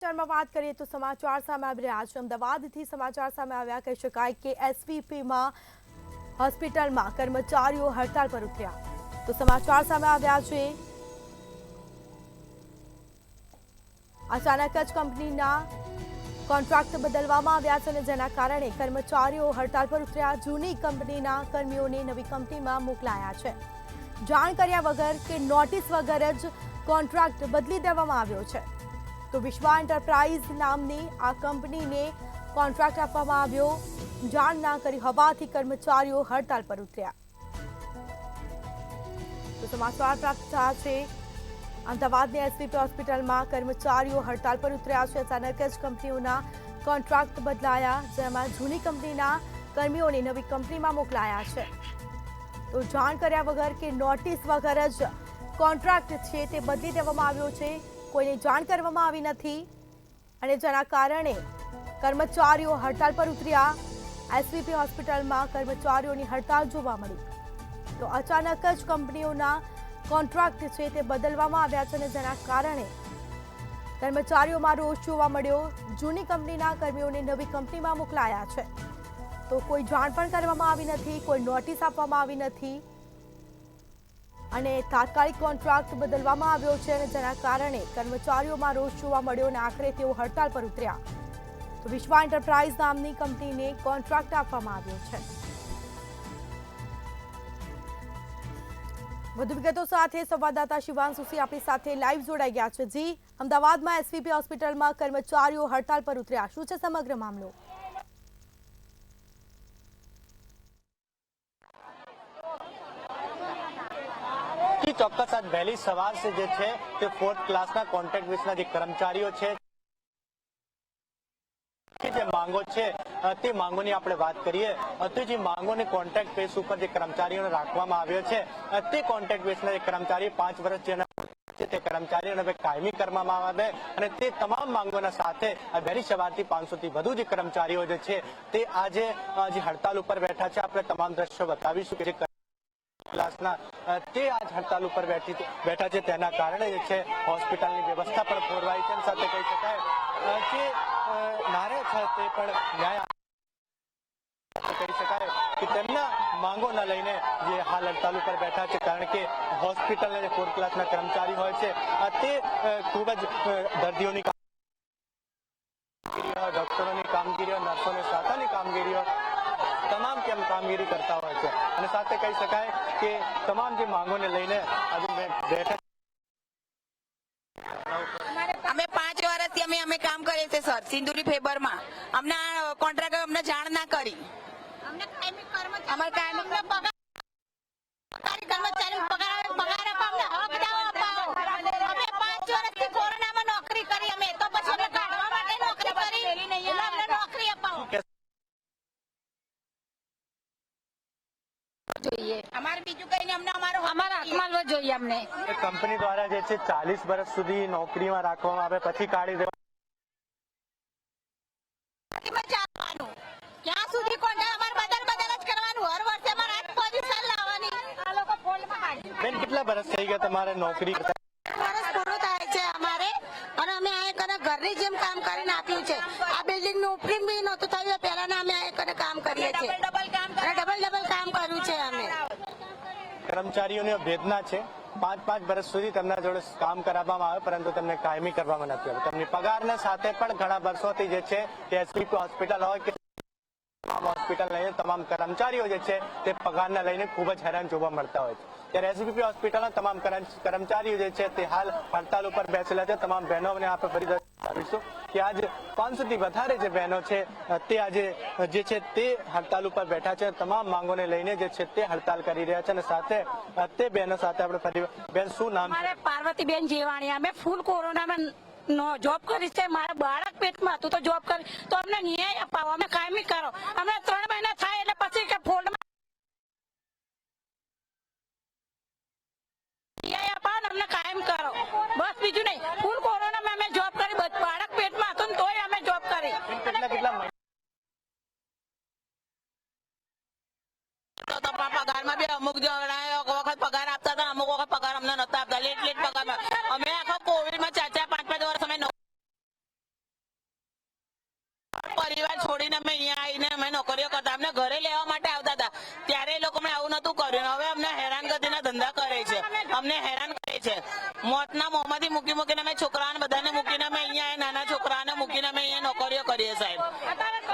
સમાચારમાં વાત કરીએ તો સમાચાર સામે આવી રહ્યા છે। અમદાવાદથી સમાચાર સામે આવ્યા કહી શકાય કે એસવીપીમાં હોસ્પિટલમાં કર્મચારીઓ હડતાળ પર ઉતર્યા। તો સમાચાર સામે આવ્યા છે અચાનક જ કંપનીના કોન્ટ્રાક્ટ બદલવામાં આવ્યા છે અને જેના કારણે કર્મચારીઓ હડતાળ પર ઉતર્યા। જૂની કંપનીના કર્મીઓને નવી કંપનીમાં મોકલાયા છે। જાણ કર્યા વગર કે નોટિસ વગર જ કોન્ટ્રાક્ટ બદલી દેવામાં આવ્યો છે। તો વિશ્વા એન્ટરપ્રાઇઝ નામની આ કંપનીને કોન્ટ્રાક્ટ આપવામાં આવ્યો। જાણ ના કરી હોવાથી કર્મચારીઓ હડતાળ પર ઉતર્યા। તો સમાચાર પ્રાપ્ત થયા છે અમદાવાદની એસવીપી હોસ્પિટલમાં કર્મચારીઓ હડતાળ પર ઉતર્યા છે। અચાનક જ કંપનીઓના કોન્ટ્રાક્ટ બદલાયા, જેમાં જૂની કંપનીના કર્મીઓને નવી કંપનીમાં મોકલાયા છે। તો જાણ કર્યા વગર કે નોટિસ વગર જ કોન્ટ્રાક્ટ છે તે બદલી દેવામાં આવ્યો છે। કોઈને જાણ કરવામાં આવી નથી અને જેના કારણે કર્મચારીઓ હડતાળ પર ઉતર્યા। એસવીપી હોસ્પિટલમાં કર્મચારીઓની હડતાળ જોવા મળી। તો અચાનક જ કંપનીઓના કોન્ટ્રાક્ટ છે તે બદલવામાં આવ્યા છે અને જેના કારણે કર્મચારીઓમાં રોષ જોવા મળ્યો। જૂની કંપનીના કર્મીઓને નવી કંપનીમાં મોકલાયા છે। તો કોઈ જાણ પણ કરવામાં આવી નથી, કોઈ નોટિસ આપવામાં આવી નથી અને તાત્કાલિક કોન્ટ્રાક્ટ બદલવામાં આવ્યો છે અને જેના કારણે કર્મચારીઓમાં રોષ જોવા મળ્યો અને આખરે તેઓ હડતાળ પર ઉતર્યા। તો વિશ્વા એન્ટરપ્રાઇઝ નામની કંપનીને કોન્ટ્રાક્ટ આપવામાં આવ્યો છે। વધુ વિગતો સાથે સંવાદદાતા શિવાંશુ સિંહ આપણી સાથે લાઈવ જોડાઈ ગયા છે। જી, અમદાવાદમાં એસવીપી હોસ્પિટલમાં કર્મચારીઓ હડતાળ પર ઉતર્યા, શું છે સમગ્ર મામલો? ચોક્કસ આજ વહેલી સવાર से જે છે તે 4th ક્લાસના કોન્ટ્રાક્ટ બેઝના જે કર્મચારીઓ છે જે માંગો છે તે માંગોની આપણે વાત કરીએ તો જે માંગોને કોન્ટ્રાક્ટ બેઝ ઉપર જે કર્મચારીઓને રાખવામાં આવ્યો છે તે કોન્ટ્રાક્ટ બેઝના જે કર્મચારી 5 વર્ષ જેના તે કર્મચારીઓને હવે કાયમી કરવામાં આવે અને તે તમામ માંગોના સાથે વહેલી સવારથી 500 થી વધુ જે કર્મચારીઓ જે છે તે આજે જે હડતાલ ઉપર બેઠા છે। આપણે તમામ દ્રશ્યો બતાવીશું કે જે ક્લાસના તે આજ હડતાલ ઉપર બેઠા છે, તેના કારણે જે છે હોસ્પિટલની વ્યવસ્થા પણ ખોરવાઈ છે। સાથે કહી શકાય કે નારે છે તે પણ ન્યાય કહી શકાય કે તેમના માંગોને લઈને જે હાલ હડતાલ ઉપર બેઠા છે, કારણ કે હોસ્પિટલના જે 4th ક્લાસના કર્મચારી હોય છે તે ખૂબ જ દર્દીઓની કામગીરી, ડોક્ટરોની કામગીરી, નર્સોની સાથેની કામગીરીઓ તમામ કેમ કામગીરી કરતા હોય છે અને સાથે કહી શકાય કે તમામ જે માંગોને લઈને આજે બેઠક અમે 5 વર્ષથી અમે કામ કરીએ છીએ સર સિંદુરી ફેબરમાં। અમને કોન્ટ્રાક્ટર અમને જાણ ના કરી, અમને કાયમી કર્મચારી અમાર કાયમી પગાર કર્મચારી પગાર અમને હક દાવ અપાવો। અમે 5 વર્ષથી કોરોનામાં નોકરી કરી, અમે તો પછી અમે કાઢવા માટે નોકરી કરી, અમને નોકરી અપાવો જોઈએ। અમારે બીજું કઈ નહીં, અમને અમારો હાથમાં જોઈએ। અમને કંપની દ્વારા જે છે 40 વર્ષ સુધી નોકરીમાં રાખવામાં આવે પછી કાઢી દેવા ક્યાં સુધી કોન્ટ્રાક્ટ અમારે બદલ જ કરવાનું, હર વર્ષે અમારે આ પોઝિશન લાવવાની। આ લોકો ફોલ્ડમાં કાઢી બેન, કેટલા વર્ષ થઈ ગયા તમારે નોકરી કરતા? વર્ષ પૂરું થાય છે અમારે અને અમે આ કને ઘરની જેમ કામ કરીને આપ્યું છે। આ બિલ્ડિંગ નું ઓપનિંગ બી નહોતું થયું, પહેલાના અમે આ કને કામ કરીએ છીએ અને ડબલ કામ કર્યું છે અમે। કર્મચારીઓની વેદના છે 5 વર્ષ સુધી તેમના જોડે કામ કરાવવામાં આવે પરંતુ તેમને કાયમી કરવામાં નથી આવ્યું। તેમની પગારના સાથે પણ ઘણા વર્ષોથી જે છે તે એસવીપી હોસ્પિટલ હોય કે હોસ્પિટલ લઈને તમામ કર્મચારીઓ જે છે તે પગારને લઈને ખૂબ જ હેરાન જોવા મળતા હોય છે। ત્યારે એસવીપી હોસ્પિટલના તમામ કર્મચારીઓ જે છે તે હાલ હડતાલ ઉપર બેસેલા છે। તમામ બહેનોને આપણે ફરી દર્શાવીશું કે આજ 500 થી વધારે જે બહેનો છે તે આજે જે છે તે હડતાલ ઉપર બેઠા છે। તમામ માંગોને લઈને જે છે તે હડતાલ કરી રહ્યા છે અને સાથે તે બહેનો સાથે આપણે ફરી બેન, શું નામ છે? પાર્વતીબેન જેવાણી। અમે ફૂલ કોરોનામાં જોબ કરી છે, મારા બાળક પેટમાં હતું તો જોબ કરી, તો અમને ન્યાય અપાવો, અમે કાયમી કરો। અમને 3 મહિના થાય એટલે પછી કે ફોલ્ડમાં ન્યાય અપાવો ને અમને કાયમ કરો, બસ બીજું નહીં। ફૂલ કોરોનામાં અમે જોબ કરી, બાળક પેટમાં હતું તોય અમે જોબ કરી। તો પગારમાં બી અમુક વખત પગાર આપતા હતા, અમુક વખત પગાર અમને નતા આપતા, લેટ પગાર। અમે આખા કોવિડમાં 4-5 વર્ષ અમે પરિવાર છોડીને અમે અહીંયા આવીને અમે નોકરીઓ કરતા, અમને ઘરે લેવા માટે આવતા હતા ત્યારે એ લોકો મેં આવું નતું કર્યું. હવે અમને હેરાનગતિના ધંધા કરે છે, અમને હેરાન કરે છે. મોતના મોંમાંથી મૂકીને અમે છોકરાઓને બધાને મૂકીને અમે અહીંયા નાના છોકરાઓને મૂકીને અમે અહીંયા નોકરીઓ કરીએ સાહેબ.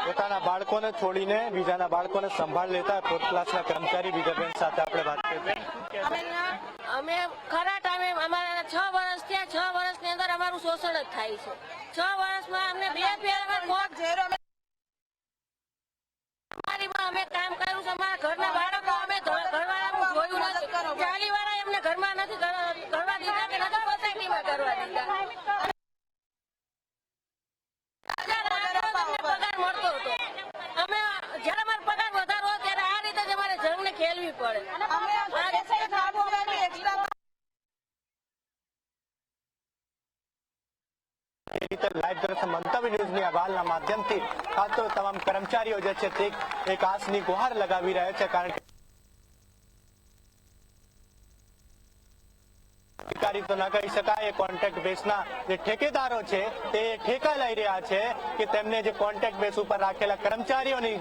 પોતાના બાળકોને છોડીને બીજાના બાળકોને સંભાળ લેતા ફોર્થ ક્લાસના કર્મચારી વિજયબેન સાથે આપણે વાત કરીએ. અમે ખરા ટાઈમે અમારા 6 વર્ષ થયા, 6 વર્ષની અંદર અમારું શોષણ જ થાય છે. 6 વર્ષમાં અમને બે અમે કામ કર્યું છે. અમારા ઘરના બાળકો અમે ઘરવાળાનું જોયું નથી, ચાલીવાળા એમને ઘરમાં નથી કરવા દીધા કે નથી સોસાયટીમાં કરવા દીધા. પગાર મળતો હતો. અમે જયારે અમારો પગાર વધારો હોય ત્યારે આ રીતે જ અમારે જંગને ખેલવી પડે. લાઈવ દર્શન મંતવ્ય ન્યૂઝની અહેવાલના માધ્યમથી ખાસ તો તમામ કર્મચારીઓ જે છે તે એક આશની ગુહાર લગાવી રહ્યા છે, કારણ કે અધિકારી તો ન કહી શકાય, કોન્ટ્રાક્ટ બેઝના જે ઠેકેદારો છે તે ઠેકા લઈ રહ્યા છે કે તેમને જે કોન્ટ્રાક્ટ બેઝ ઉપર રાખેલા કર્મચારીઓની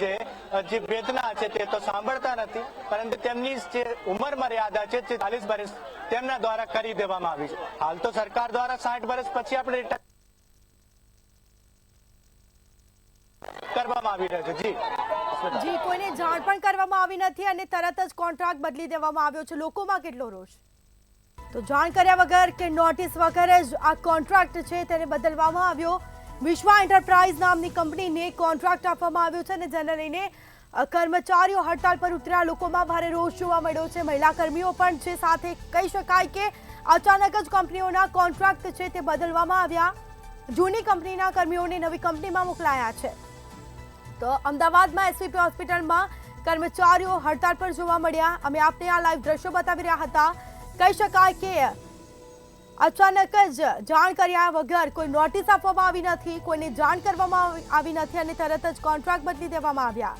જે વેદના છે તે તો સાંભળતા નથી, પરંતુ તેમની જે ઉંમર મર્યાદા છે તે 40 વર્ષ તેમના દ્વારા કરી દેવામાં આવી છે. હાલ તો સરકાર દ્વારા 60 વર્ષ પછી આપણે કરવામાં આવી રહ્યો છે. જી, કોઈને જાણ પણ કરવામાં આવી નથી અને તરત જ કોન્ટ્રાક્ટ બદલી દેવામાં આવ્યો છે. લોકોમાં કેટલો રોષ. તો જાણ કર્યા વગર કે નોટિસ વગર જ આ કોન્ટ્રાક્ટ છે તેને બદલવામાં આવ્યો. વિશ્વા એન્ટરપ્રાઇઝ નામની કંપનીને કોન્ટ્રાક્ટ આપવામાં આવ્યો છે અને જેને લઈને કર્મચારીઓ હડતાળ પર ઉતર્યા. લોકોમાં ભારે રોષ જોવા મળ્યો છે. મહિલા કર્મીઓ પણ છે સાથે. કહી શકાય કે અચાનક જ કંપનીઓના કોન્ટ્રાક્ટ છે તે બદલવામાં આવ્યા. જૂની કંપનીના કર્મીઓને નવી કંપનીમાં મોકલાયા છે. તો અમદાવાદમાં એસવીપી હોસ્પિટલમાં કર્મચારીઓ હડતાળ પર જોવા મળ્યા. અમે આપને આ લાઈવ દ્રશ્યો બતાવી રહ્યા હતા. કહી શકાય કે અચાનક જ જાણ કર્યા વગર કોઈ નોટિસ આપવામાં આવી નથી, કોઈને જાણ કરવામાં આવી નથી અને તરત જ કોન્ટ્રાક્ટ બદલી દેવામાં આવ્યા.